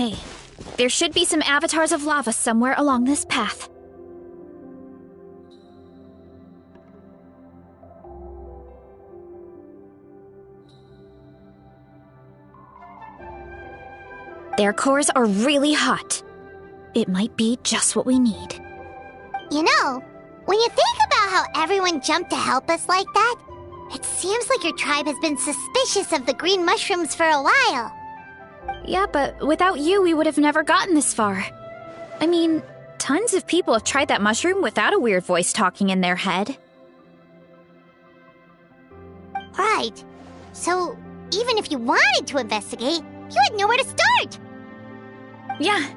Hey, there should be some avatars of lava somewhere along this path. Their cores are really hot. It might be just what we need. You know, when you think about how everyone jumped to help us like that, it seems like your tribe has been suspicious of the green mushrooms for a while. Yeah, but without you, we would have never gotten this far. I mean, tons of people have tried that mushroom without a weird voice talking in their head. Right. So, even if you wanted to investigate, you had nowhere to start! Yeah,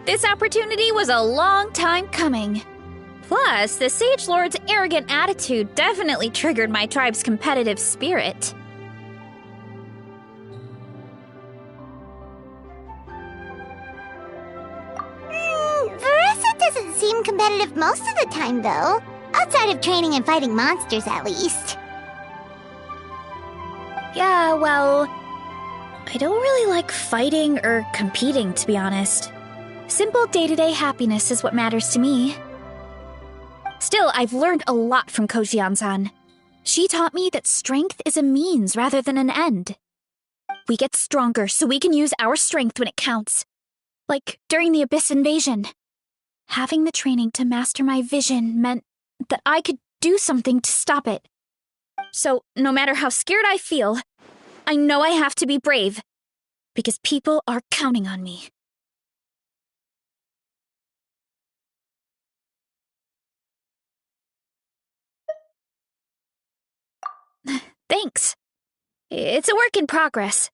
this opportunity was a long time coming. Plus, the Sage Lord's arrogant attitude definitely triggered my tribe's competitive spirit. Veressa doesn't seem competitive most of the time, though. Outside of training and fighting monsters, at least. Yeah, well, I don't really like fighting or competing, to be honest. Simple day-to-day happiness is what matters to me. Still, I've learned a lot from Kojian-san. She taught me that strength is a means rather than an end. We get stronger so we can use our strength when it counts. Like during the Abyss invasion. Having the training to master my vision meant that I could do something to stop it. So, no matter how scared I feel, I know I have to be brave. Because people are counting on me. Thanks. It's a work in progress.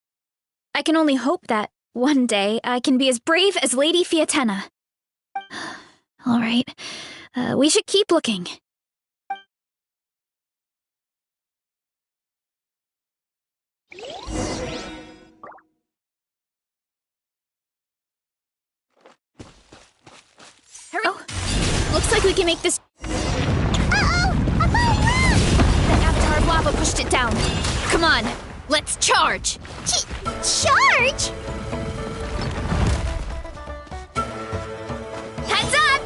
I can only hope that one day I can be as brave as Lady Fiatena. All right, we should keep looking. Hurry! Oh, looks like we can make this. Uh-oh! A fire room! The avatar of lava pushed it down. Come on, let's charge! Charge? Heads up!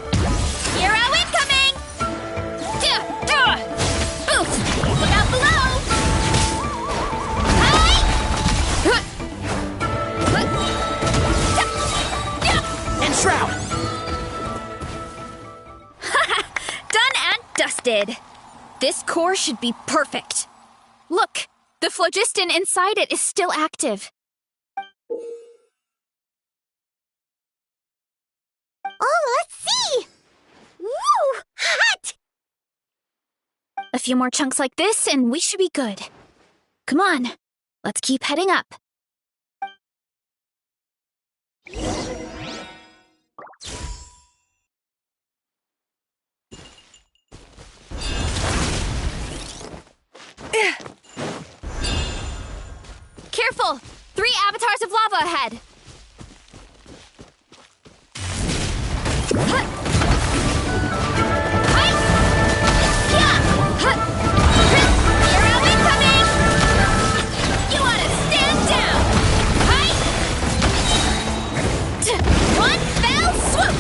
Hero incoming! Boost! Look out below! Hi! And Shroud! Done and dusted. This core should be perfect. Look, the phlogiston inside it is still active. Oh, let's see! Woo! Hot! A few more chunks like this and we should be good. Come on, let's keep heading up. Careful! 3 avatars of lava ahead! Hero incoming! You ought to stand down! One fell swoop!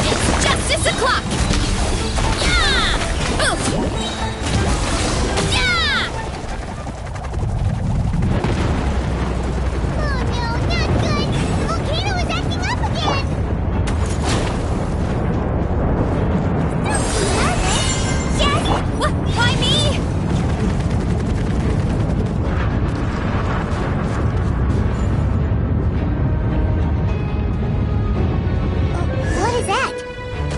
It's justice o'clock! Yeah! Boof! Yeah! Oh no, not good! The volcano is acting up again! Don't be nervous! Just... What? Why me? What is that?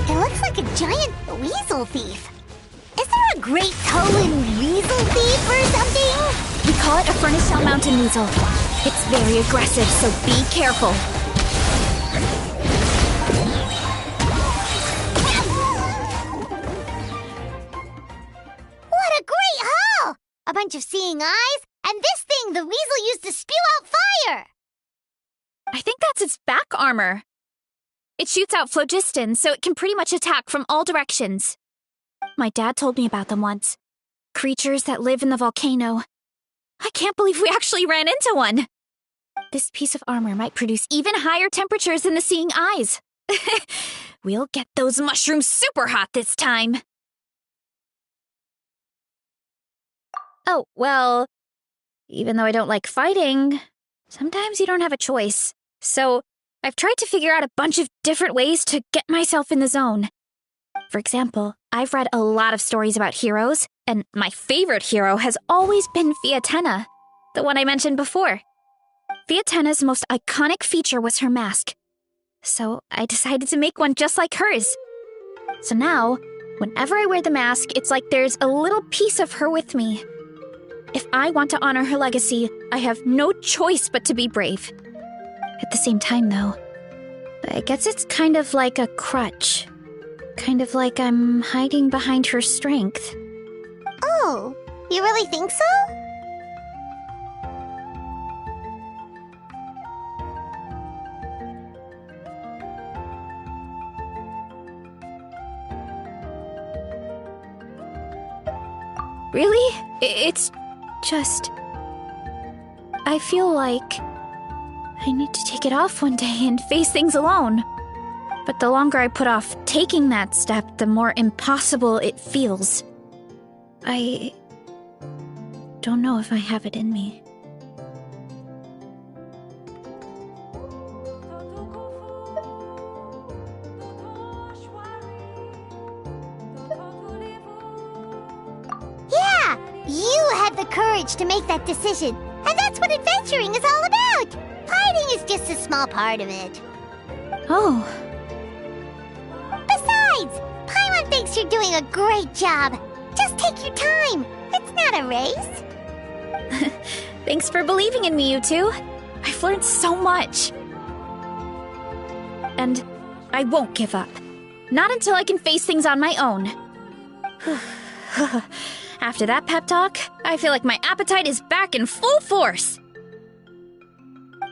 It looks like a giant weasel thief. Is there a Great Tolan weasel thief or something? We call it a Furnace Shell Mountain Weasel. It's very aggressive, so be careful. What a great haul! A bunch of seeing eyes, and this thing the weasel used to spew out fire! I think that's its back armor. It shoots out phlogiston, so it can pretty much attack from all directions. My dad told me about them once. Creatures that live in the volcano. I can't believe we actually ran into one. this piece of armor might produce even higher temperatures than the seeing eyes. We'll get those mushrooms super hot this time. Oh, well, even though I don't like fighting, sometimes you don't have a choice. So I've tried to figure out a bunch of different ways to get myself in the zone. For example, I've read a lot of stories about heroes, and my favorite hero has always been Fiatenna, the one I mentioned before. Fiatenna's most iconic feature was her mask, so I decided to make one just like hers. So now, whenever I wear the mask, it's like there's a little piece of her with me. If I want to honor her legacy, I have no choice but to be brave. At the same time, though, I guess it's kind of like a crutch. Kind of like I'm hiding behind her strength. Oh, you really think so? Really? It's just... I feel like I need to take it off one day and face things alone. But the longer I put off taking that step, the more impossible it feels. I don't know if I have it in me. Yeah, you had the courage to make that decision. And that's what adventuring is all about. Fighting is just a small part of it. Oh. Besides, Paimon thinks you're doing a great job. Just take your time. It's not a race. Thanks for believing in me, you two. I've learned so much. And I won't give up. Not until I can face things on my own. After that pep talk, I feel like my appetite is back in full force.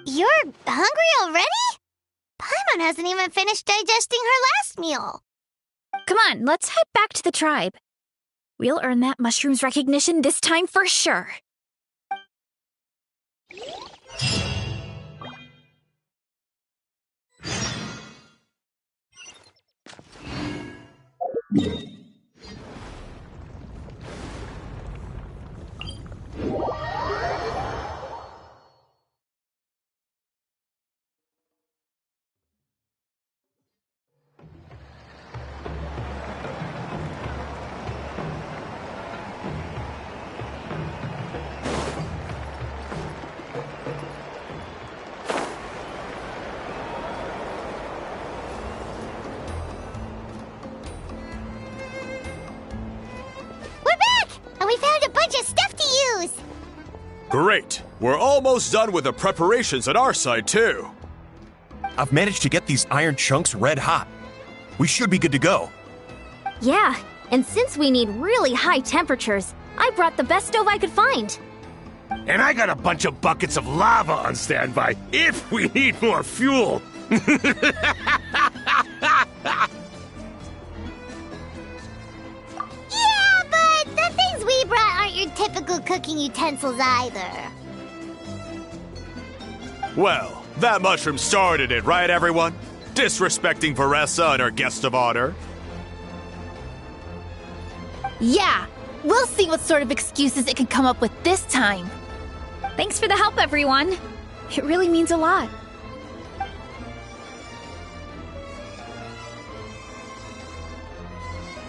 You're hungry already? Paimon hasn't even finished digesting her last meal. Come on, let's head back to the tribe. We'll earn that mushroom's recognition this time for sure. We found a bunch of stuff to use! Great! We're almost done with the preparations at our side, too. I've managed to get these iron chunks red hot. We should be good to go. Yeah, and since we need really high temperatures, I brought the best stove I could find. And I got a bunch of buckets of lava on standby if we need more fuel. Yeah, but the things we brought aren't your typical cooking utensils either. Well, that mushroom started it, right, everyone? Disrespecting Veressa and her guest of honor. Yeah, we'll see what sort of excuses it can come up with this time. Thanks for the help, everyone. It really means a lot.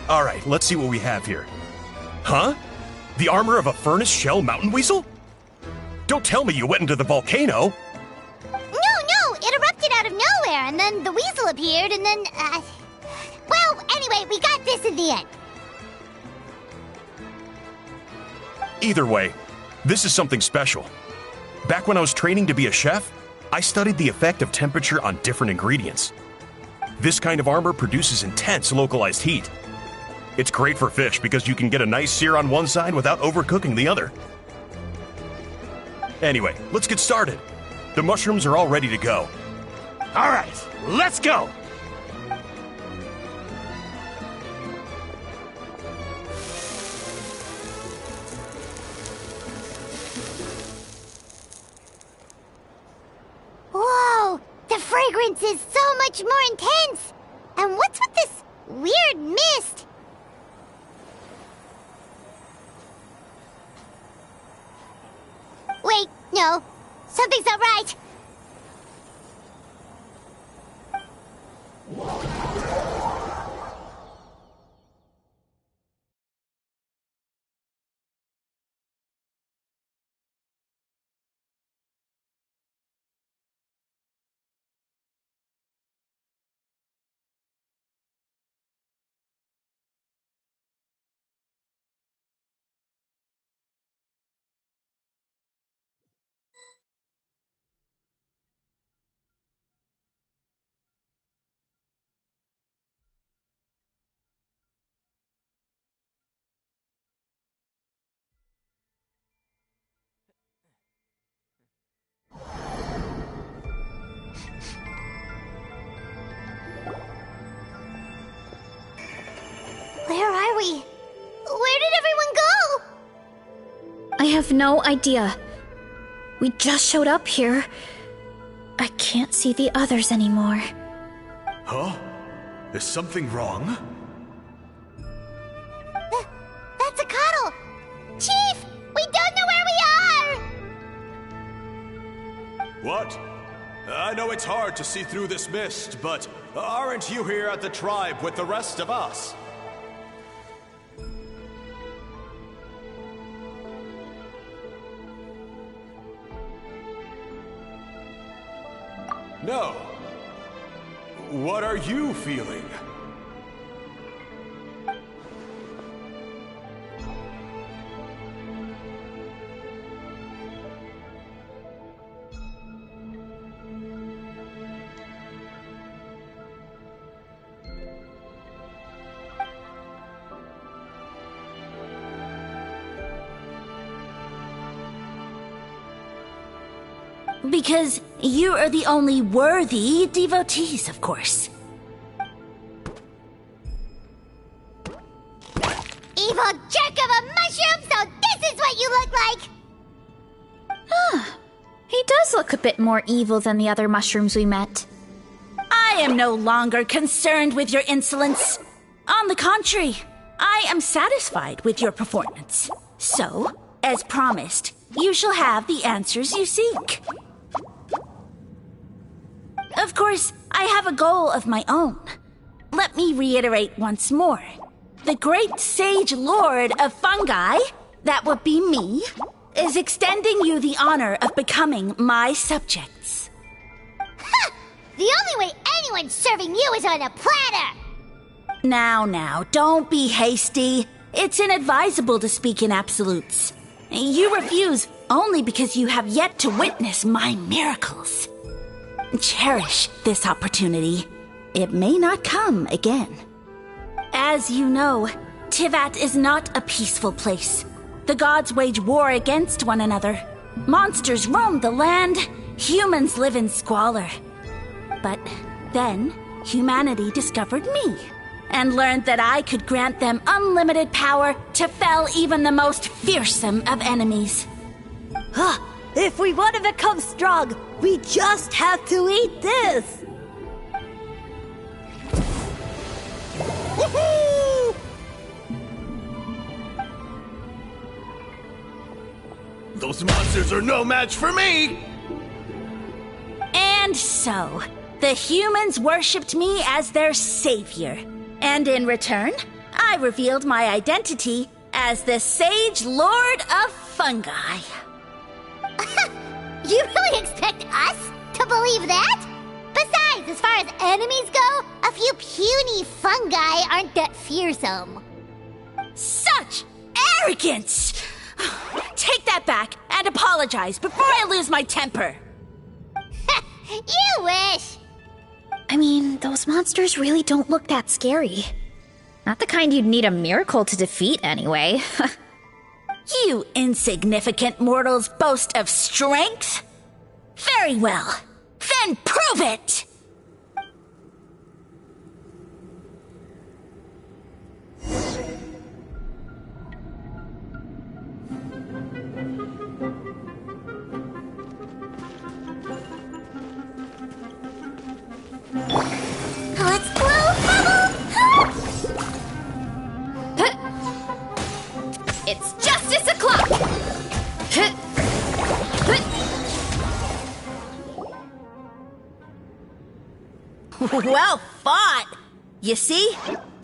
All right, let's see what we have here. Huh? The armor of a furnace shell mountain weasel? Don't tell me you went into the volcano. No, it erupted out of nowhere, and then the weasel appeared, and then, well, anyway, we got this in the end. Either way, this is something special. Back when I was training to be a chef, I studied the effect of temperature on different ingredients. This kind of armor produces intense localized heat. It's great for fish because you can get a nice sear on one side without overcooking the other. Anyway, let's get started. The mushrooms are all ready to go. All right, let's go. fragrance is so much more intense. And what's with this weird mist? Wait, no. Something's not right. Where are we? Where did everyone go? I have no idea. We just showed up here. I can't see the others anymore. Huh? Is something wrong? That's a cuddle! Chief! We don't know where we are! What? I know it's hard to see through this mist, but aren't you here at the tribe with the rest of us? No. What are you feeling? Because you are the only worthy devotees, of course. Evil jerk of a mushroom, so this is what you look like! He does look a bit more evil than the other mushrooms we met. I am no longer concerned with your insolence. On the contrary, I am satisfied with your performance. So, as promised, you shall have the answers you seek. Of course, I have a goal of my own. Let me reiterate once more. The great sage lord of fungi, that would be me, is extending you the honor of becoming my subjects. Ha! The only way anyone's serving you is on a platter! Now, don't be hasty. It's inadvisable to speak in absolutes. You refuse only because you have yet to witness my miracles. Cherish this opportunity. It may not come again. As you know, Tivat is not a peaceful place. The gods wage war against one another. Monsters roam the land. Humans live in squalor. But then, humanity discovered me and learned that I could grant them unlimited power to fell even the most fearsome of enemies. If we want to become strong, we just have to eat this! Woohoo! Those monsters are no match for me! And so, the humans worshipped me as their savior. And in return, I revealed my identity as the Sage Lord of Fungi. You really expect us to believe that? Besides, as far as enemies go, a few puny fungi aren't that fearsome. Such arrogance! Take that back and apologize before I lose my temper. You wish! I mean, those monsters really don't look that scary. Not the kind you'd need a miracle to defeat, anyway. You insignificant mortals boast of strength? Very well. Then prove it! Well fought! You see?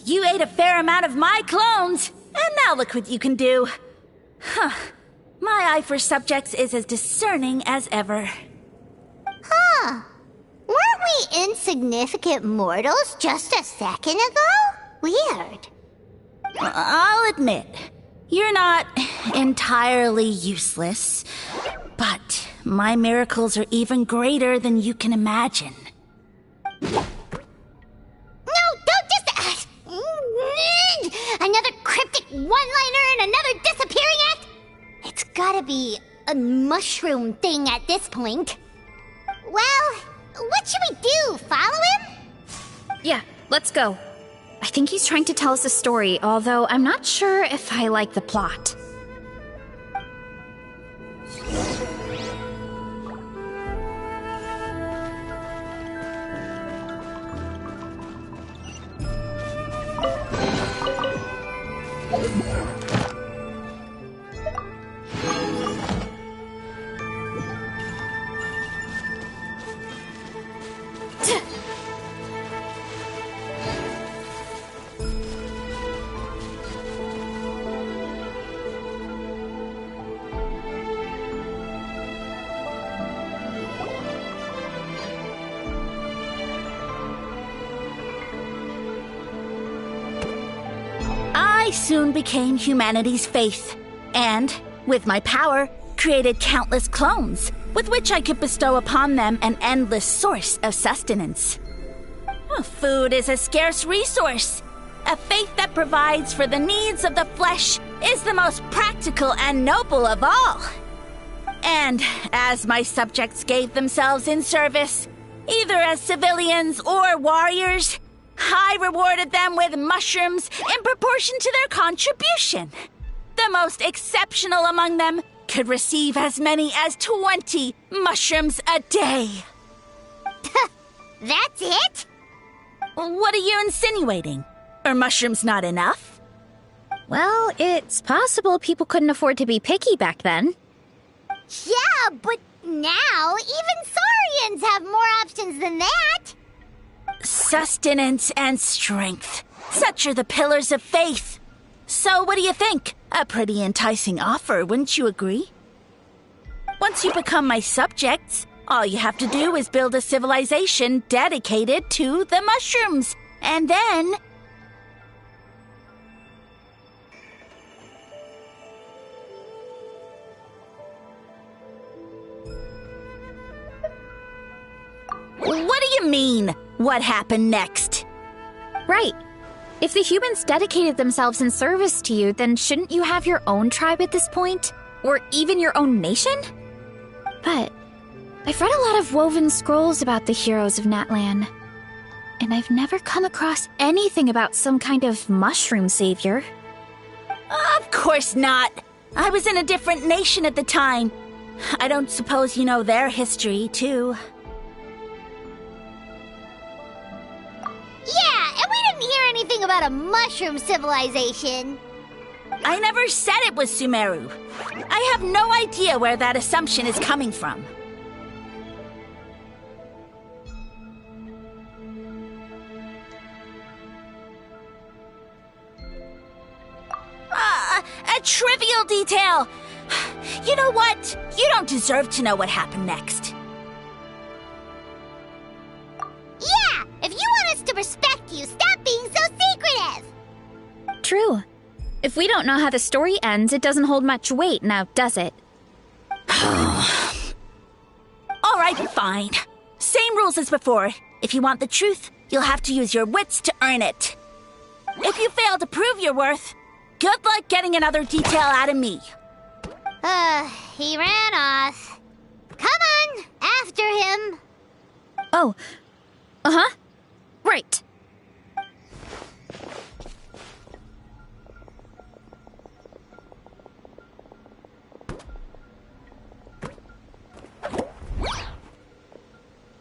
You ate a fair amount of my clones, and now look what you can do. Huh. My eye for subjects is as discerning as ever. Huh. Weren't we insignificant mortals just a second ago? Weird. I'll admit, you're not entirely useless, but my miracles are even greater than you can imagine. No, don't just... another cryptic one-liner and another disappearing act? It's gotta be a mushroom thing at this point. Well, what should we do? Follow him? Yeah, let's go. I think he's trying to tell us a story, although I'm not sure if I like the plot. I soon became humanity's faith, and, with my power, created countless clones, with which I could bestow upon them an endless source of sustenance. Food is a scarce resource. A faith that provides for the needs of the flesh is the most practical and noble of all. And as my subjects gave themselves in service, either as civilians or warriors, I rewarded them with mushrooms in proportion to their contribution. The most exceptional among them could receive as many as 20 mushrooms a day. That's it? What are you insinuating? Are mushrooms not enough? Well, it's possible people couldn't afford to be picky back then. Yeah, but now even Saurians have more options than that. Sustenance and strength. Such are the pillars of faith. So what do you think? A pretty enticing offer, wouldn't you agree? Once you become my subjects, all you have to do is build a civilization dedicated to the mushrooms. And then... What do you mean? What happened next? Right. If the humans dedicated themselves in service to you, then shouldn't you have your own tribe at this point? Or even your own nation? But I've read a lot of woven scrolls about the heroes of Natlan, and I've never come across anything about some kind of mushroom savior. Of course not. I was in a different nation at the time. I don't suppose you know their history, too. Yeah, and we didn't hear anything about a mushroom civilization. I never said it was Sumeru. I have no idea where that assumption is coming from. A trivial detail! You know what? You don't deserve to know what happened next. Yeah, if you want us to respect you, stop being so secretive! True. If we don't know how the story ends, it doesn't hold much weight now, does it? Alright, fine. Same rules as before. If you want the truth, you'll have to use your wits to earn it. If you fail to prove your worth, good luck getting another detail out of me. He ran off. Come on, after him. Oh. Uh-huh. Right.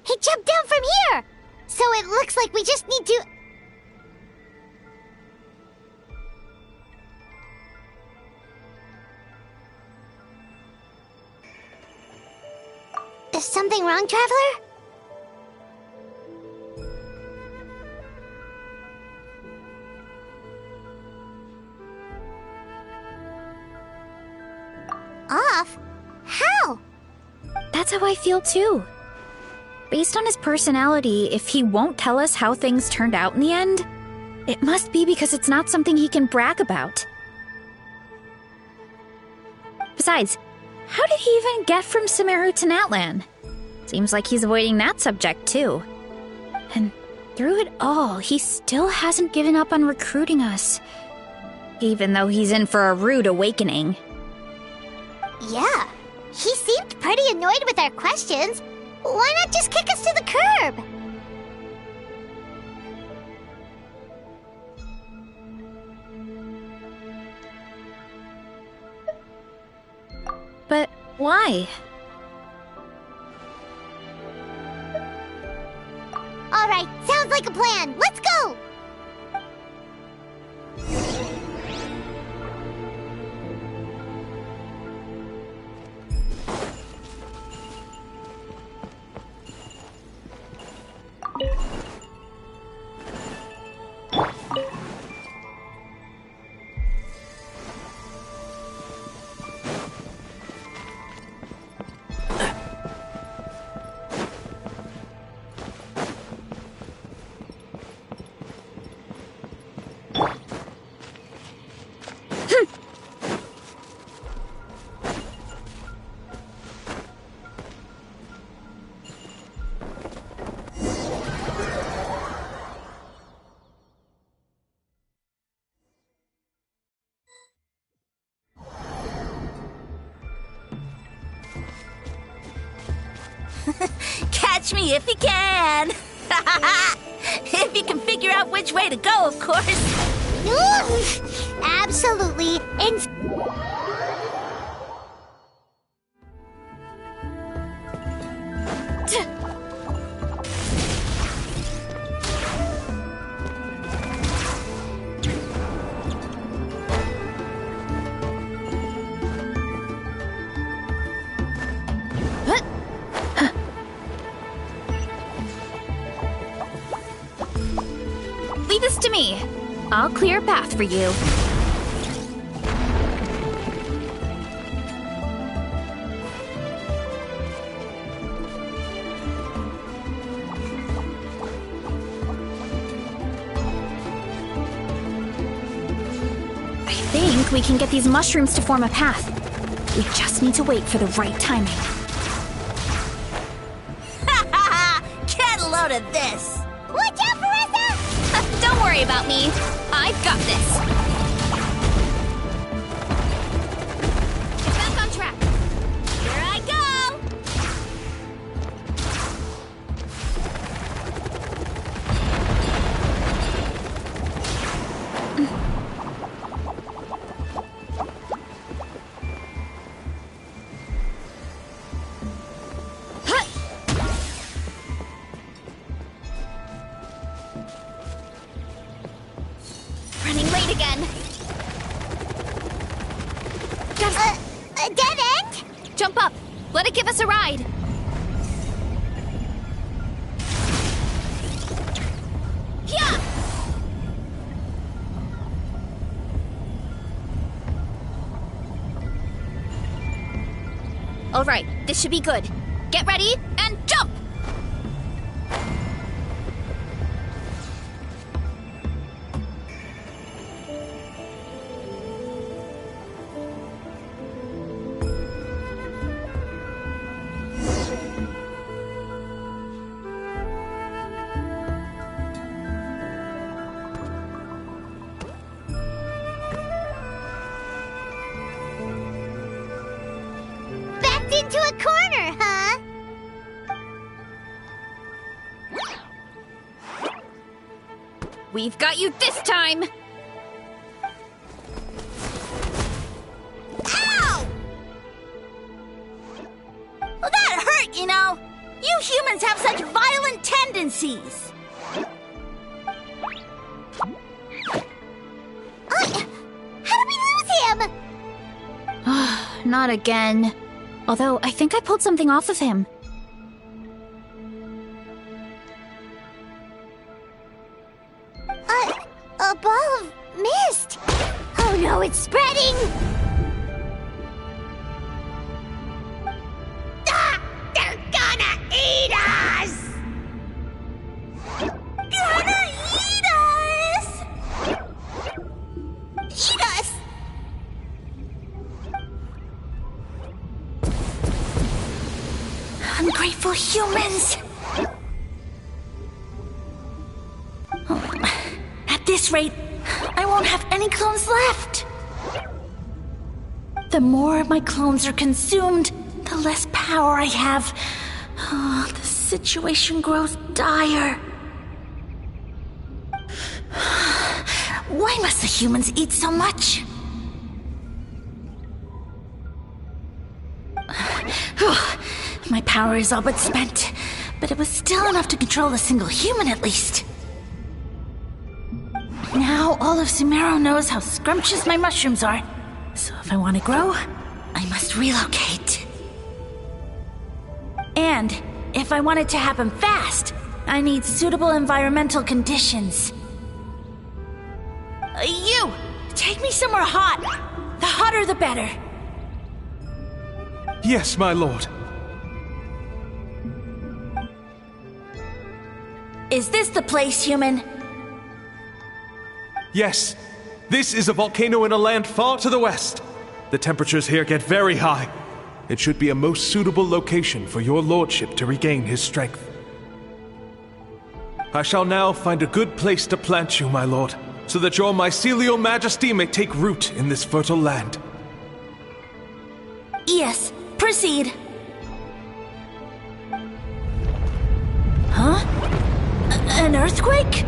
He jumped down from here! So it looks like we just need to... Is something wrong, Traveler? That's how I feel too. Based on his personality, if he won't tell us how things turned out in the end, it must be because it's not something he can brag about. Besides, how did he even get from Sumeru to Natlan? Seems like he's avoiding that subject too. And through it all, he still hasn't given up on recruiting us. Even though he's in for a rude awakening. Yeah, he seemed pretty annoyed with our questions. Why not just kick us to the curb? But why? All right, sounds like a plan. Let's go! Catch me if you can! If you can figure out which way to go, of course. Absolutely. Leave this to me. I'll clear a path for you. I think we can get these mushrooms to form a path. We just need to wait for the right timing. Get a load of this! Watch out, Marissa! Don't worry about me. I've got this. Get back on track. Here I go! Running late again. A dead end? Jump up. Let it give us a ride. Yeah! All right, this should be good. Get ready and jump! Backed into a corner, huh? We've got you this time! Ow! Well, that hurt, you know. You humans have such violent tendencies. How did we lose him? Not again. Although, I think I pulled something off of him. A ball of mist. Oh no, it's spreading! Ah! beautiful humans! At this rate, I won't have any clones left! The more my clones are consumed, the less power I have. Oh, the situation grows dire. Why must the humans eat so much? My power is all but spent, but it was still enough to control a single human at least. Now all of Sumeru knows how scrumptious my mushrooms are, so if I want to grow, I must relocate. And if I want it to happen fast, I need suitable environmental conditions. You! Take me somewhere hot! The hotter the better! Yes, my lord. Is this the place, human? Yes. This is a volcano in a land far to the west. The temperatures here get very high. It should be a most suitable location for your lordship to regain his strength. I shall now find a good place to plant you, my lord, so that your mycelial majesty may take root in this fertile land. Yes, proceed. Huh? An earthquake?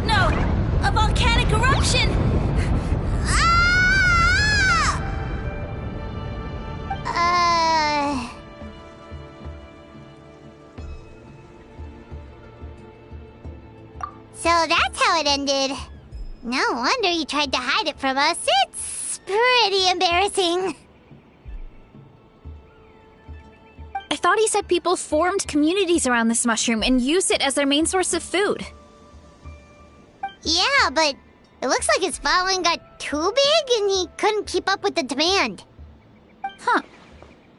No! A volcanic eruption! So that's how it ended. No wonder you tried to hide it from us. It's pretty embarrassing. I thought he said people formed communities around this mushroom and used it as their main source of food. Yeah, but it looks like his following got too big and he couldn't keep up with the demand. Huh.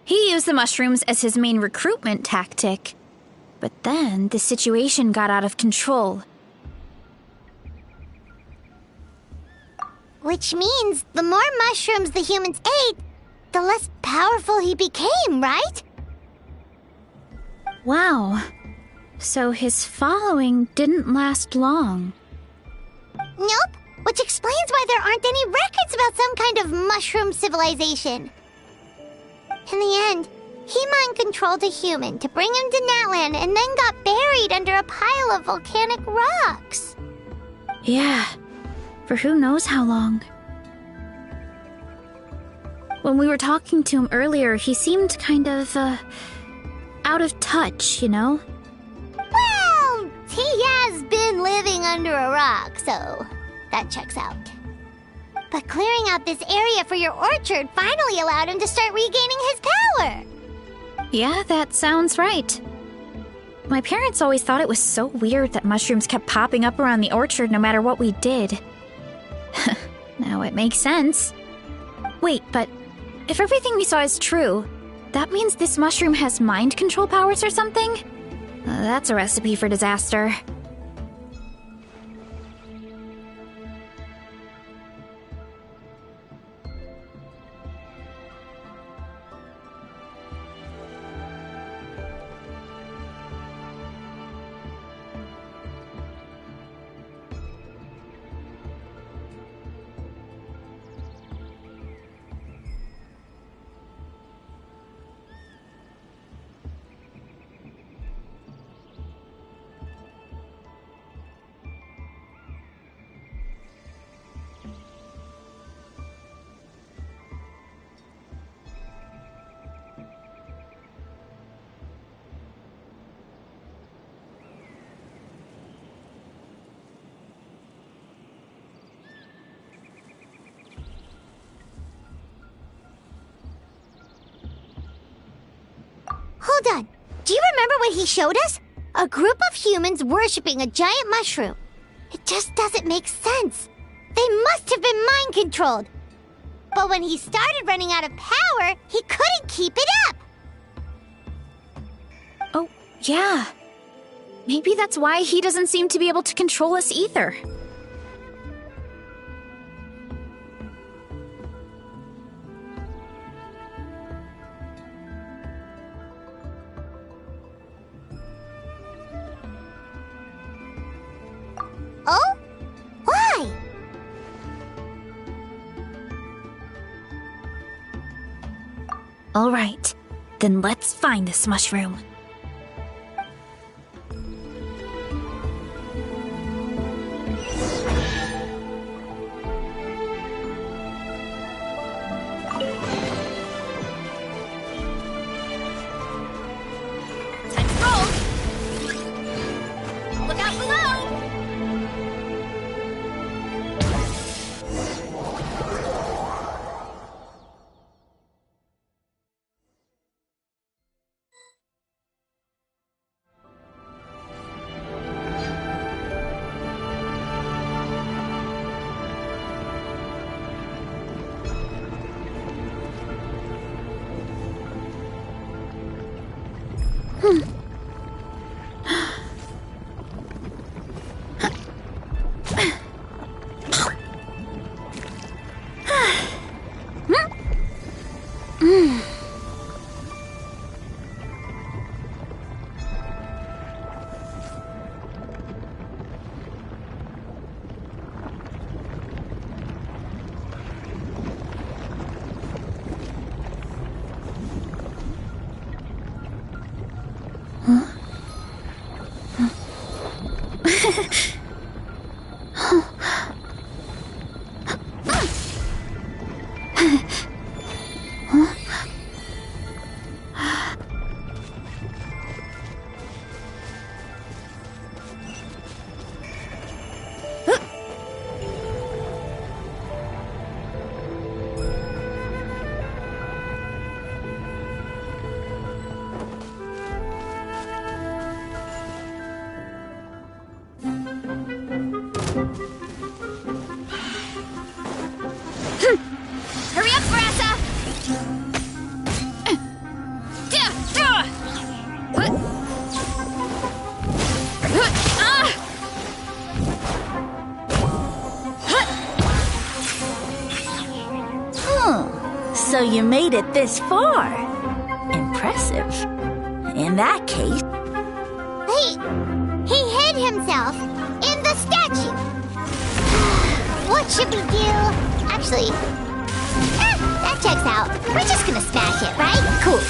He used the mushrooms as his main recruitment tactic. But then the situation got out of control. Which means the more mushrooms the humans ate, the less powerful he became, right? Wow. So his following didn't last long. Nope, which explains why there aren't any records about some kind of mushroom civilization. In the end, he mind-controlled a human to bring him to Natlan and then got buried under a pile of volcanic rocks. Yeah, for who knows how long. When we were talking to him earlier, he seemed kind of, out of touch, you know? Well, he has been living under a rock, so that checks out. But clearing out this area for your orchard finally allowed him to start regaining his power. Yeah, that sounds right. My parents always thought it was so weird that mushrooms kept popping up around the orchard no matter what we did. Now it makes sense. Wait, but if everything we saw is true, that means this mushroom has mind control powers or something? That's a recipe for disaster. Hold on. Do you remember what he showed us? A group of humans worshipping a giant mushroom. It just doesn't make sense. They must have been mind-controlled. But when he started running out of power, he couldn't keep it up. Oh, yeah. Maybe that's why he doesn't seem to be able to control us either. Alright, then let's find this mushroom. Time to roll! Look out below! Hurry up, Brassa! So you made it this far. Impressive. In that case... He hid himself in the statue. What should we do? Actually, that checks out. We're just gonna smash it, right? Cool.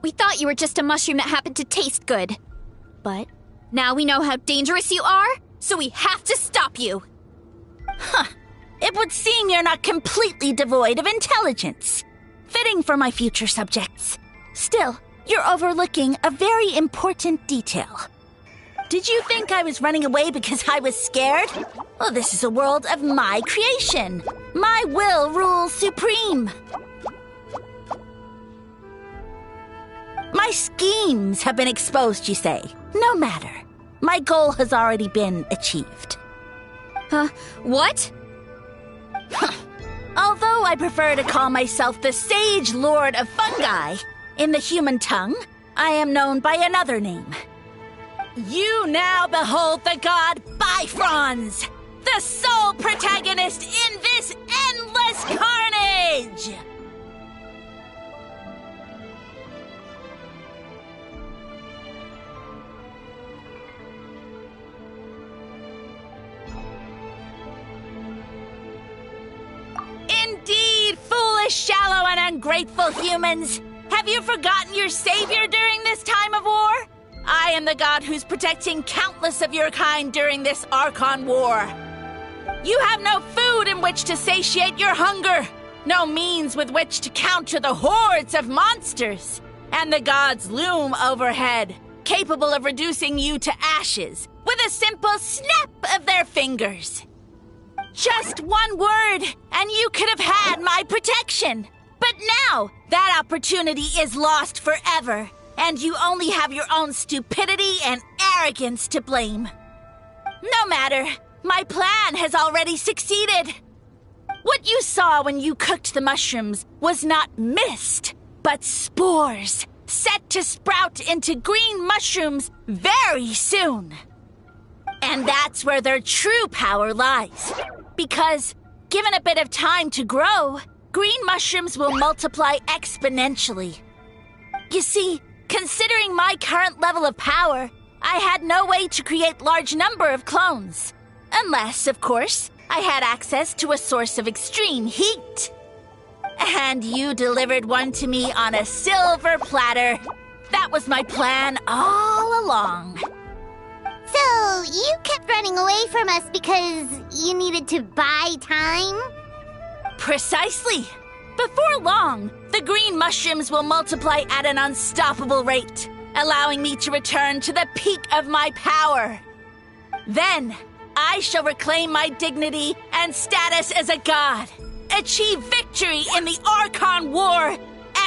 We thought you were just a mushroom that happened to taste good. But now we know how dangerous you are, so we have to stop you. Huh. It would seem you're not completely devoid of intelligence. Fitting for my future subjects. Still, you're overlooking a very important detail. Did you think I was running away because I was scared? Well, this is a world of my creation. My will rules supreme. My schemes have been exposed, you say. No matter. My goal has already been achieved. What? Although I prefer to call myself the Sage Lord of Fungi, in the human tongue, I am known by another name. You now behold the god Bifrons, the sole protagonist in this endless endless carnage! Indeed, foolish, shallow, and ungrateful humans! Have you forgotten your savior during this time of war? I am the god who's protecting countless of your kind during this Archon War. You have no food in which to satiate your hunger, no means with which to counter the hordes of monsters, and the gods loom overhead, capable of reducing you to ashes with a simple snap of their fingers. Just one word, and you could have had my protection. But now, that opportunity is lost forever, and you only have your own stupidity and arrogance to blame. No matter, my plan has already succeeded. What you saw when you cooked the mushrooms was not mist, but spores, set to sprout into green mushrooms very soon. And that's where their true power lies. Because, given a bit of time to grow, green mushrooms will multiply exponentially. You see, considering my current level of power, I had no way to create large number of clones. Unless, of course, I had access to a source of extreme heat. And you delivered one to me on a silver platter. That was my plan all along. So, you kept running away from us because you needed to buy time? Precisely. Before long, the green mushrooms will multiply at an unstoppable rate, allowing me to return to the peak of my power. Then, I shall reclaim my dignity and status as a god, achieve victory in the Archon War,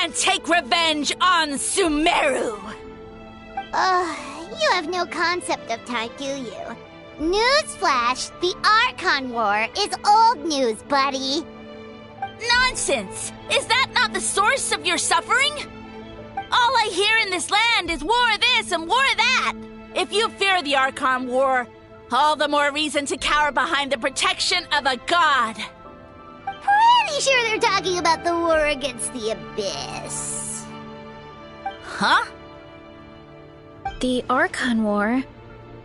and take revenge on Sumeru. You have no concept of time, do you? Newsflash, the Archon War is old news, buddy. Nonsense! Is that not the source of your suffering? All I hear in this land is war this and war that. If you fear the Archon War, all the more reason to cower behind the protection of a god. Pretty sure they're talking about the war against the Abyss. Huh? The Archon War?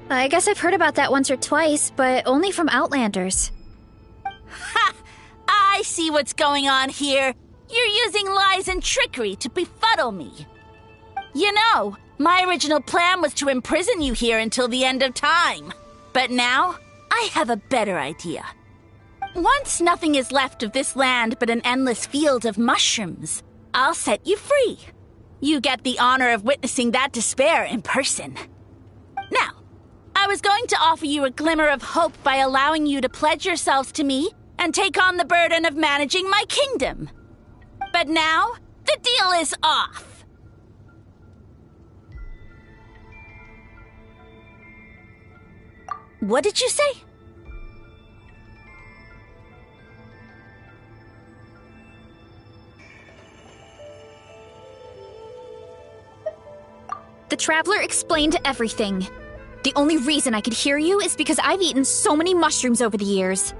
I guess I've heard about that once or twice, but only from Outlanders. Ha! I see what's going on here. You're using lies and trickery to befuddle me. You know, my original plan was to imprison you here until the end of time. But now, I have a better idea. Once nothing is left of this land but an endless field of mushrooms, I'll set you free. You get the honor of witnessing that despair in person. Now, I was going to offer you a glimmer of hope by allowing you to pledge yourselves to me and take on the burden of managing my kingdom. But now, the deal is off. What did you say? The Traveler explained everything. The only reason I could hear you is because I've eaten so many mushrooms over the years.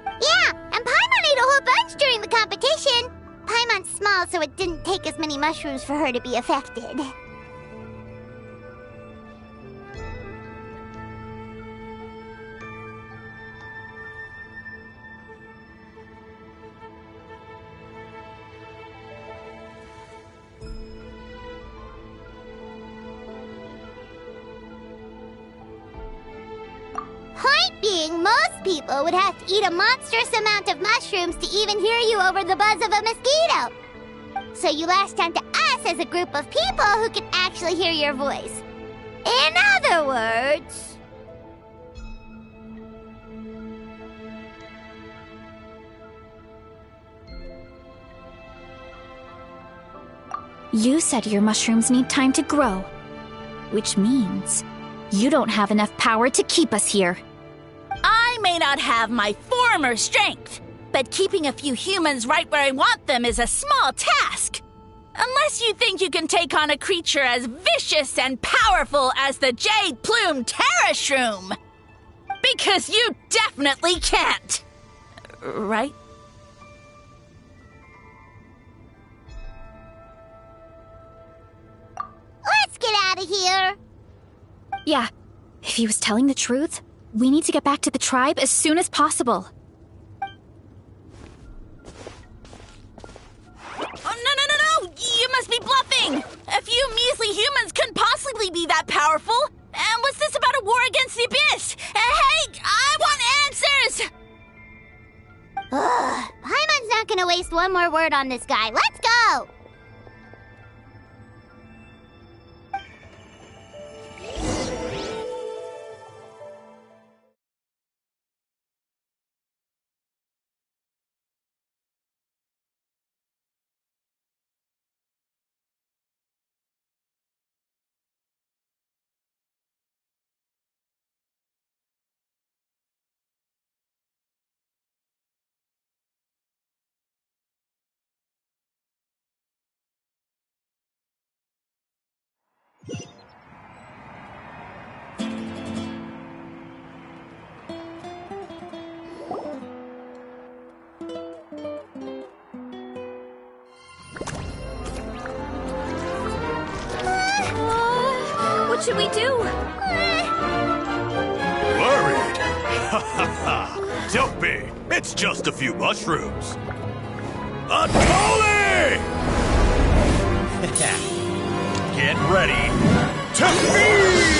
Yeah, and Paimon ate a whole bunch during the competition. Paimon's small, so it didn't take as many mushrooms for her to be affected. Point being, most people would have to eat a monstrous amount of mushrooms to even hear you over the buzz of a mosquito. So you latched onto us as a group of people who can actually hear your voice. In other words... You said your mushrooms need time to grow, which means you don't have enough power to keep us here. I may not have my former strength, but keeping a few humans right where I want them is a small task. Unless you think you can take on a creature as vicious and powerful as the Jade Plume Terrashroom. Because you definitely can't. Right? here? Yeah, if he was telling the truth, we need to get back to the tribe as soon as possible. Oh, no! You must be bluffing! A few measly humans couldn't possibly be that powerful! And what's this about a war against the Abyss? Hey, I want answers! Paimon's not gonna waste one more word on this guy. Let's go! What should we do? Worried? Ha ha ha! Don't be! It's just a few mushrooms! Atoli! Get ready to feast!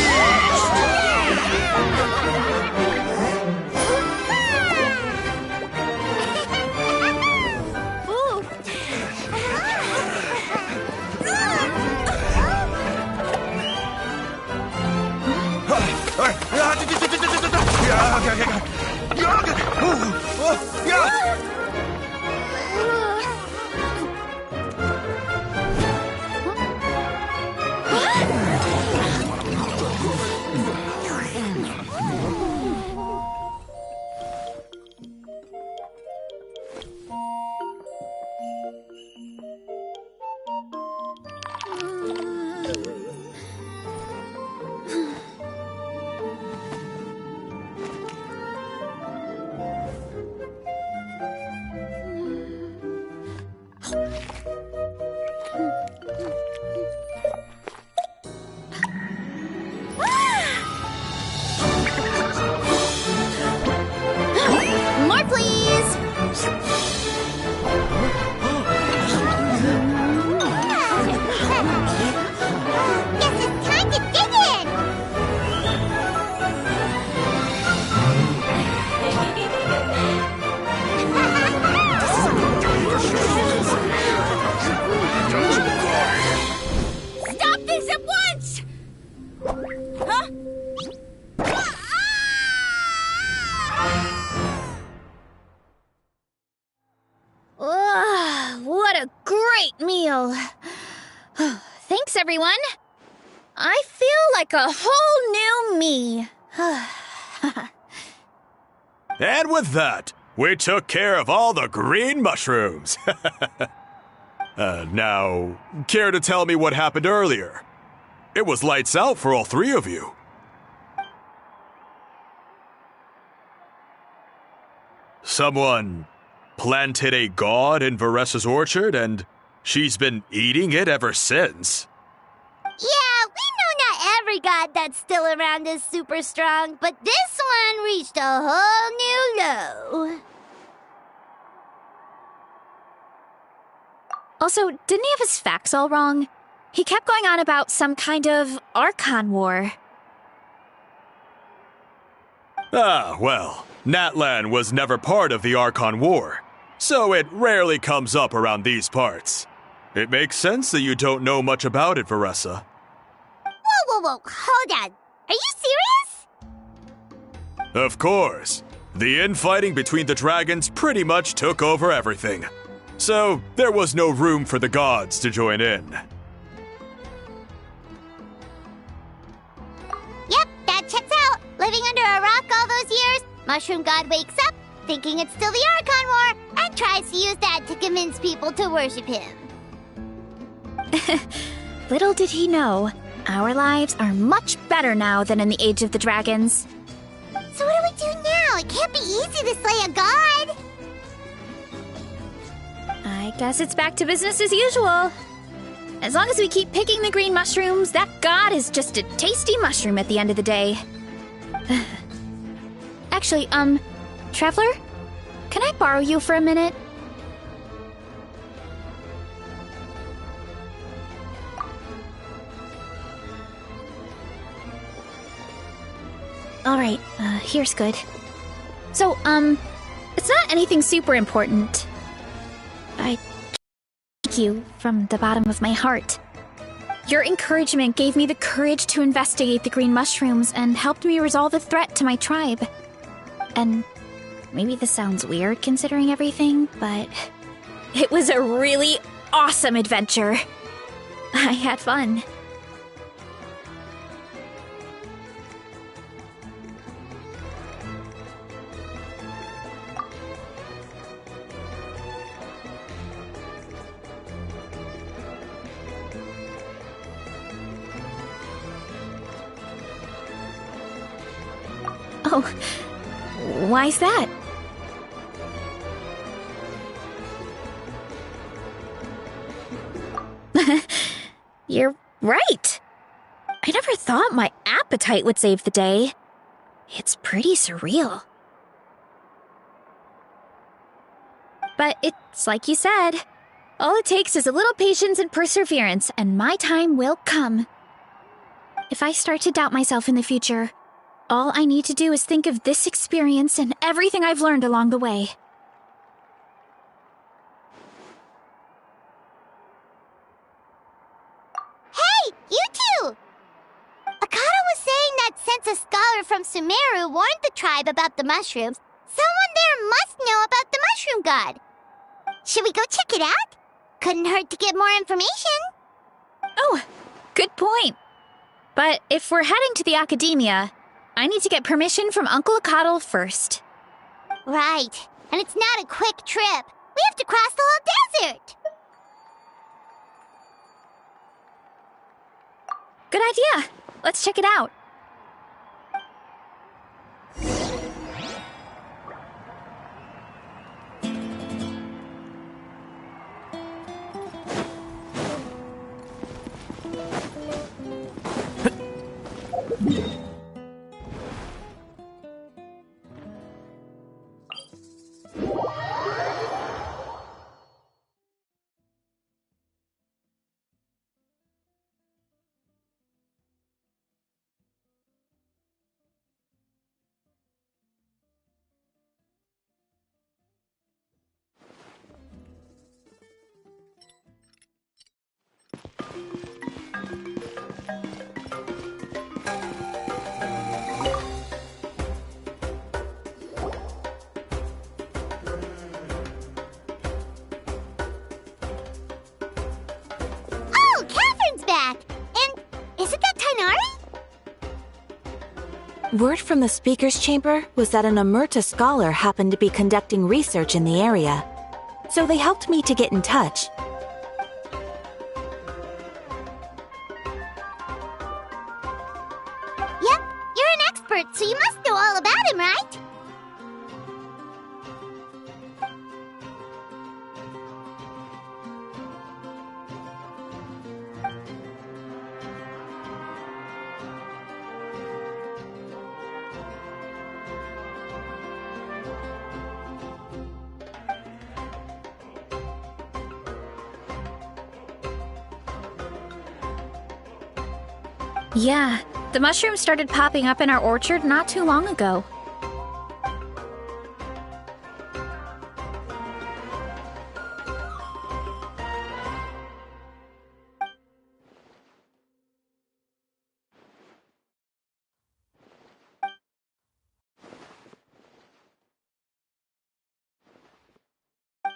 More, please! Guess it's time to dig in! Stop this at once! Huh? What a great meal! Thanks, everyone. I feel like a whole new me. And with that, we took care of all the green mushrooms. Now, care to tell me what happened earlier? It was lights out for all three of you. Someone planted a god in Veressa's orchard, and she's been eating it ever since. Yeah, we know not every god that's still around is super strong, but this one reached a whole new low. Also, didn't he have his facts all wrong? He kept going on about some kind of Archon War. Ah, well, Natlan was never part of the Archon War, so it rarely comes up around these parts. It makes sense that you don't know much about it, Veressa. Whoa, hold on. Are you serious? Of course. The infighting between the dragons pretty much took over everything. So, there was no room for the gods to join in. Yep, that checks out. Living under a rock all those years, Mushroom God wakes up, thinking it's still the Archon War, and tries to use that to convince people to worship him. Little did he know, our lives are much better now than in the Age of the Dragons. So what do we do now? It can't be easy to slay a god. I guess it's back to business as usual. As long as we keep picking the green mushrooms, that god is just a tasty mushroom at the end of the day. Actually, Traveler? Can I borrow you for a minute? Alright, here's good. So, it's not anything super important. I thank you from the bottom of my heart. Your encouragement gave me the courage to investigate the green mushrooms and helped me resolve the threat to my tribe. And maybe this sounds weird considering everything, but it was a really awesome adventure. I had fun. Oh, why's that? You're right. I never thought my appetite would save the day. It's pretty surreal. But it's like you said. All it takes is a little patience and perseverance, and my time will come. If I start to doubt myself in the future, all I need to do is think of this experience and everything I've learned along the way. Hey, you two! Akata was saying that since a scholar from Sumeru warned the tribe about the mushrooms, someone there must know about the mushroom god. Should we go check it out? Couldn't hurt to get more information. Oh, good point. But if we're heading to the academia, I need to get permission from Uncle Akatl first. Right. And it's not a quick trip. We have to cross the whole desert. Good idea. Let's check it out. Oh, Catherine's back! And isn't that Tighnari? Word from the speaker's chamber was that an Amurta scholar happened to be conducting research in the area, so they helped me to get in touch. Yep, you're an expert, so you must know all about him, right? Yeah, the mushrooms started popping up in our orchard not too long ago.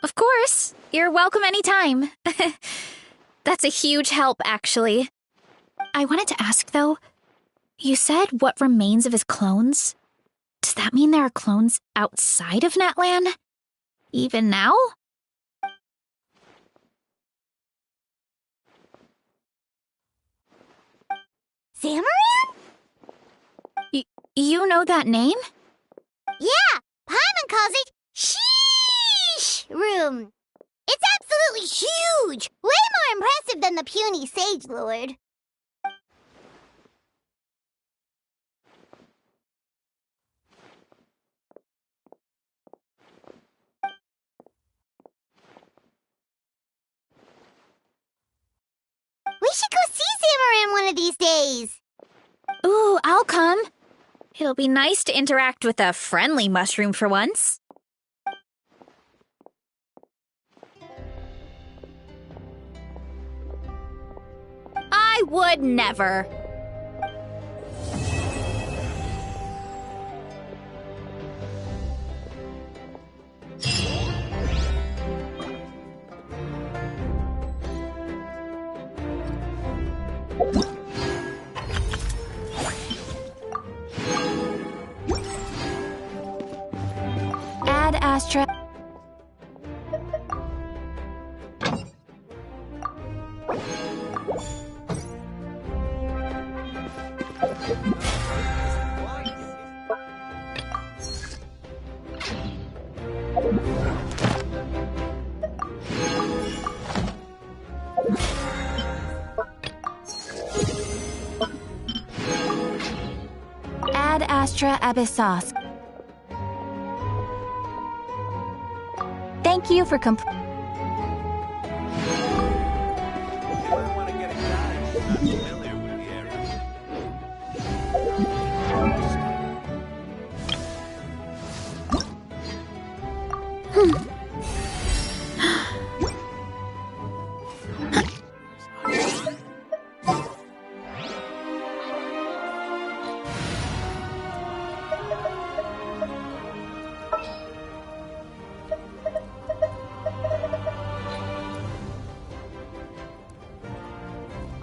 Of course, you're welcome anytime. That's a huge help, actually. I wanted to ask, though, you said what remains of his clones? Does that mean there are clones outside of Natlan? Even now? Zamaran? You know that name? Yeah, Paimon calls it Sheesh Room. It's absolutely huge! Way more impressive than the puny Sage Lord. We should go see Zamaran one of these days. Ooh, I'll come. It'll be nice to interact with a friendly mushroom for once. I would never. Ad Astra. Ad Astra Abyssos. Thank you for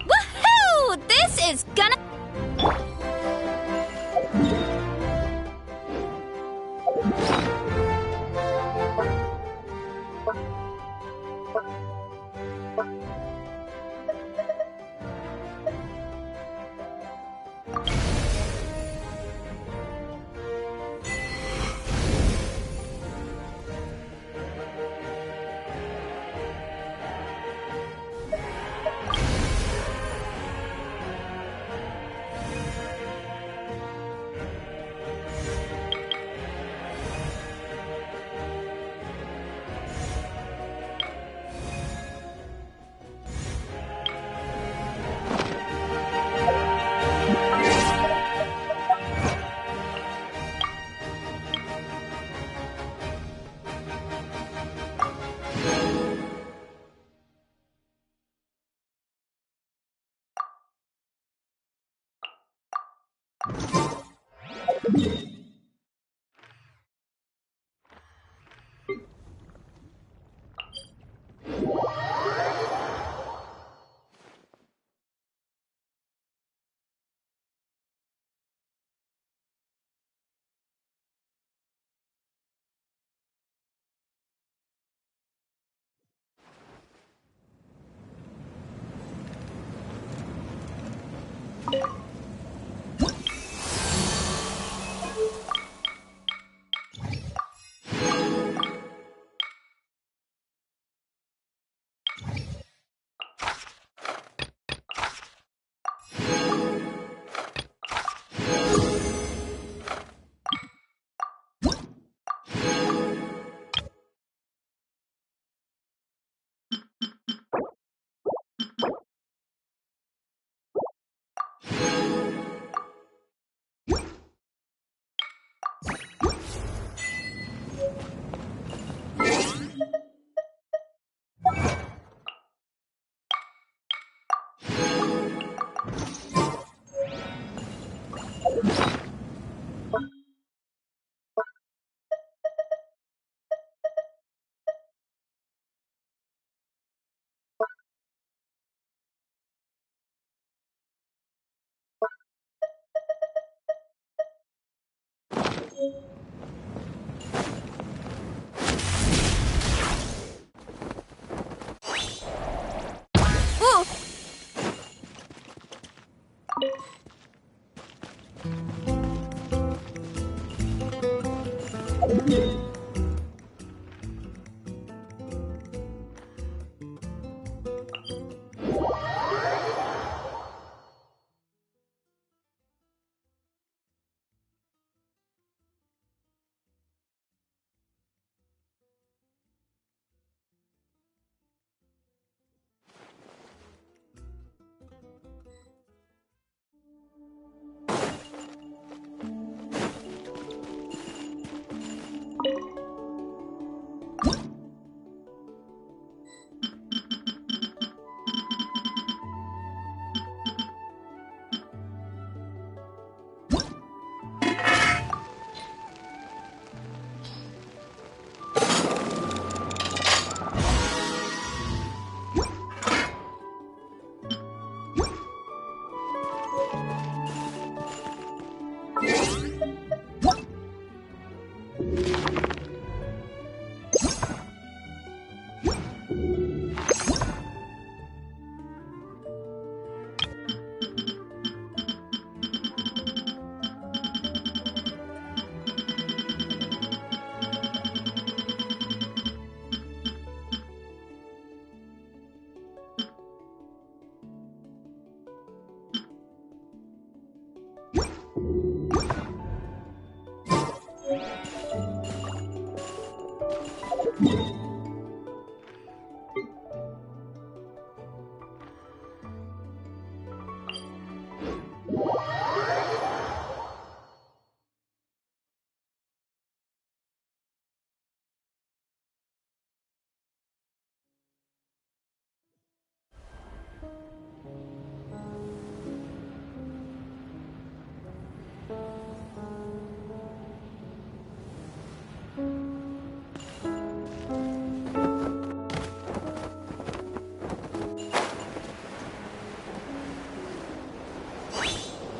Woohoo! This is gonna...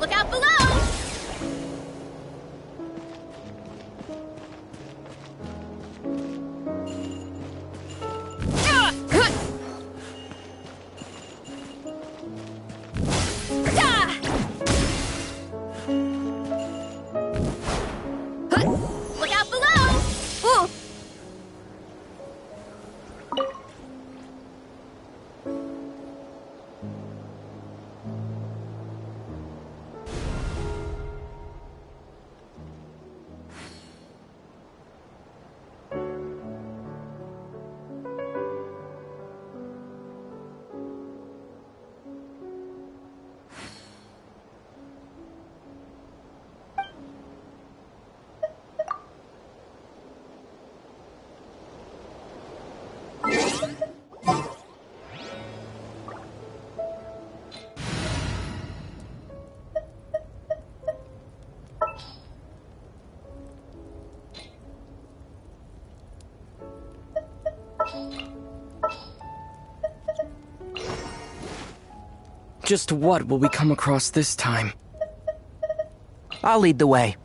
Look out below! Look out below! Ooh. Just what will we come across this time? I'll lead the way.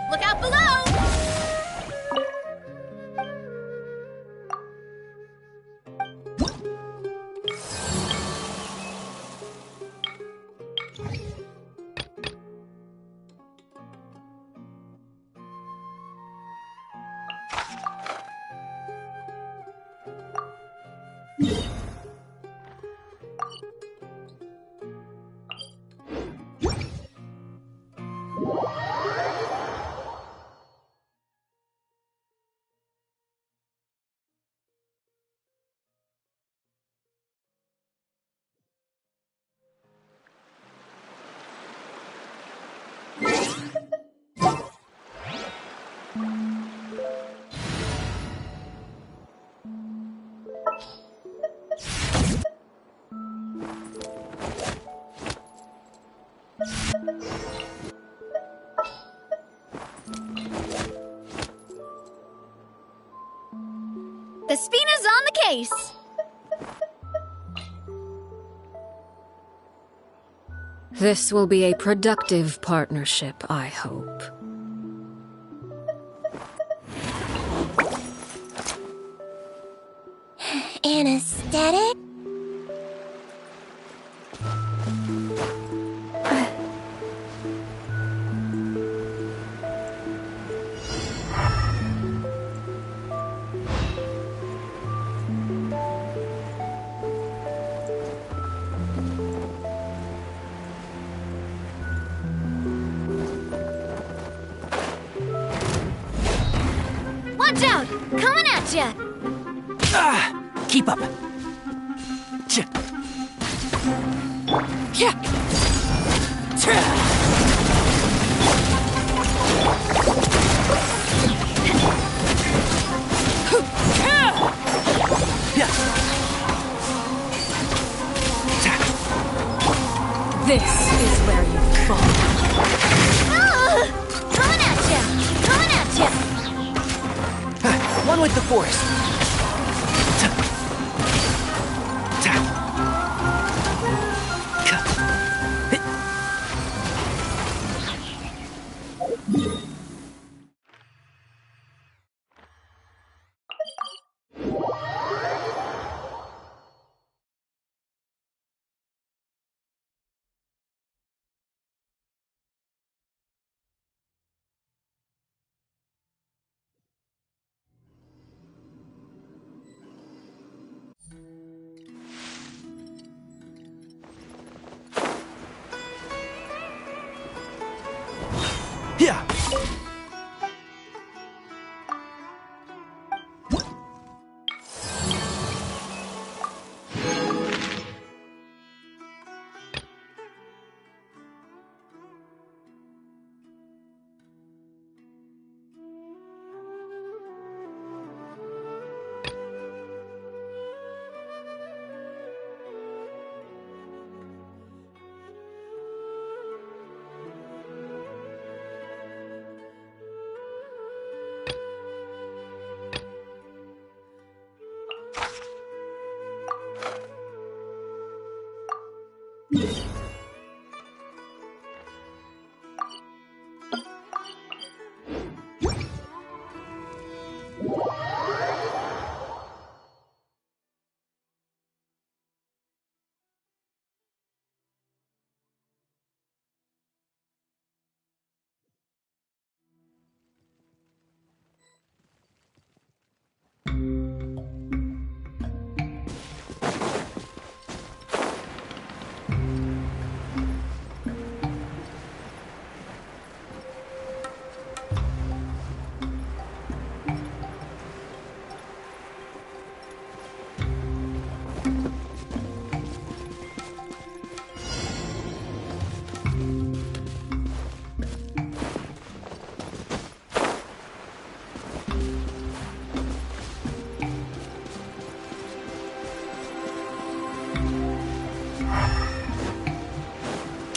Look out below! The Spina's on the case! This will be a productive partnership, I hope. Anesthetic? Watch out! Coming at ya! Keep up. This is where you fall. Coming at ya! Coming at ya! One with the force.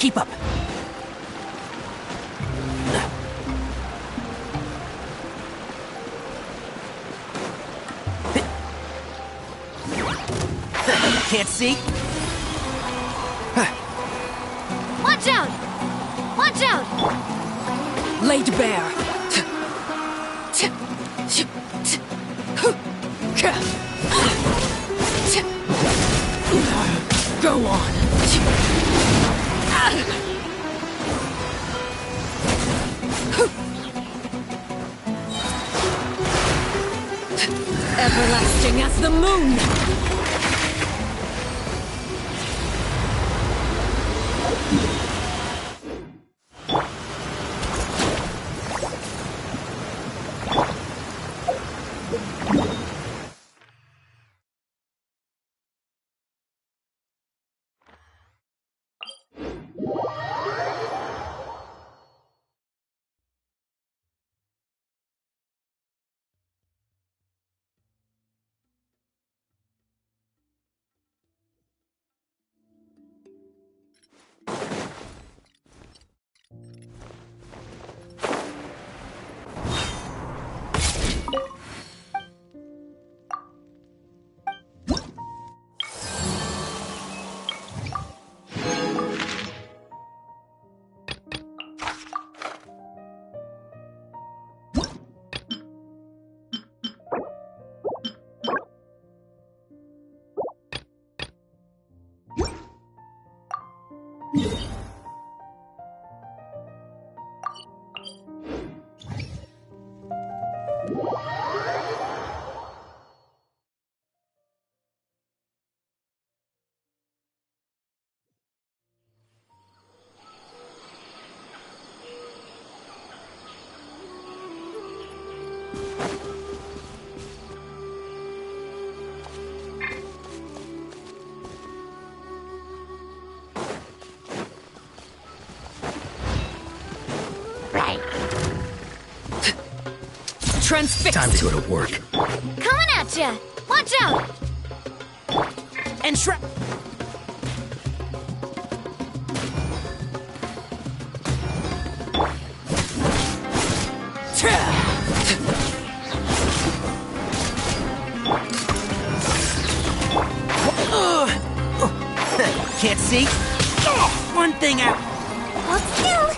Keep up. Can't see? Watch out! Watch out! Laid bare. Go on. Everlasting as the moon. Transfix. Time to go to work. Coming at ya! Watch out! And shrap. Can't see? One thing out. Hold still.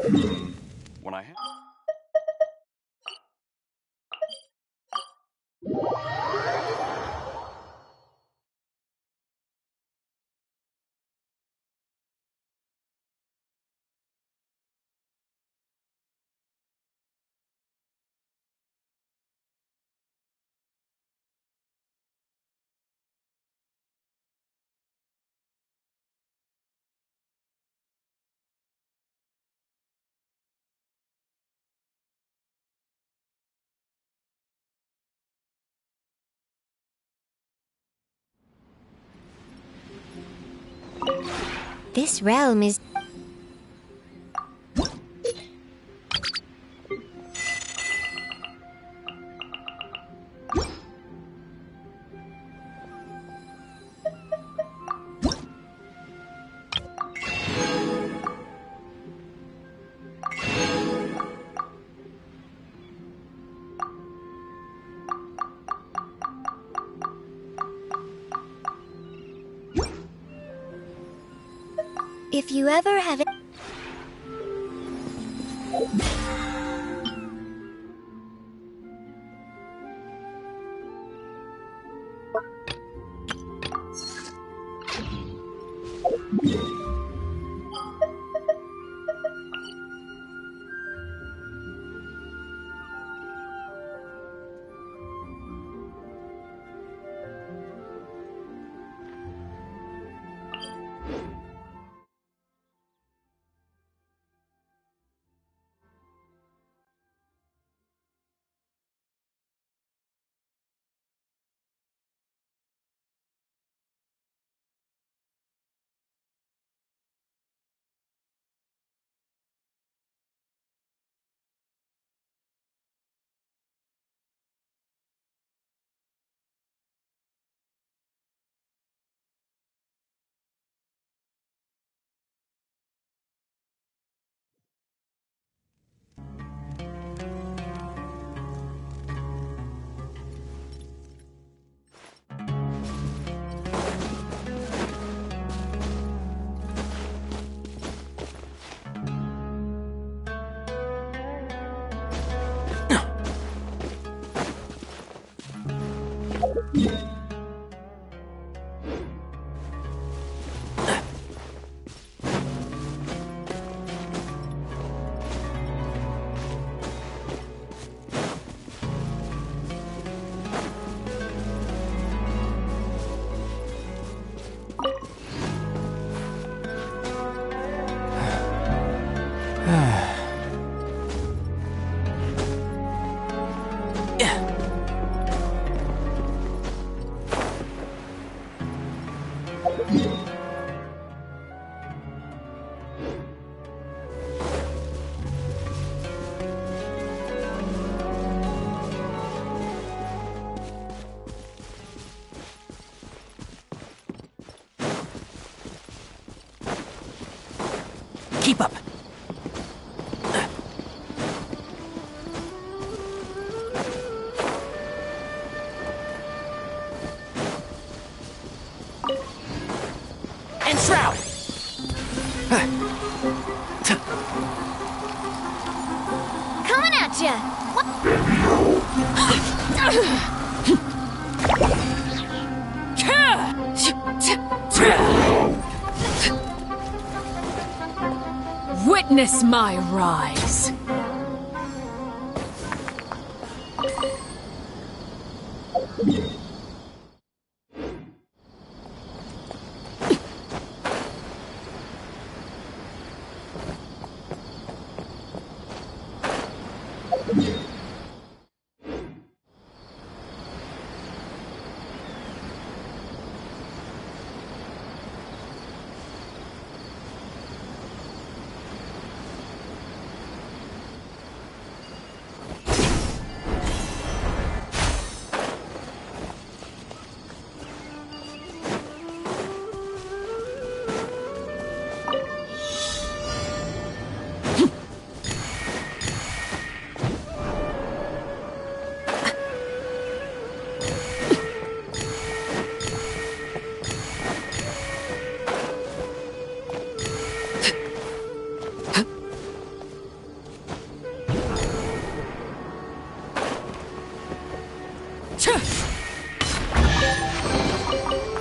When I This realm is... If you ever have it... Keep up. And shroud. Coming at ya! Witness my rise.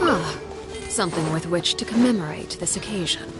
Ah, something with which to commemorate this occasion.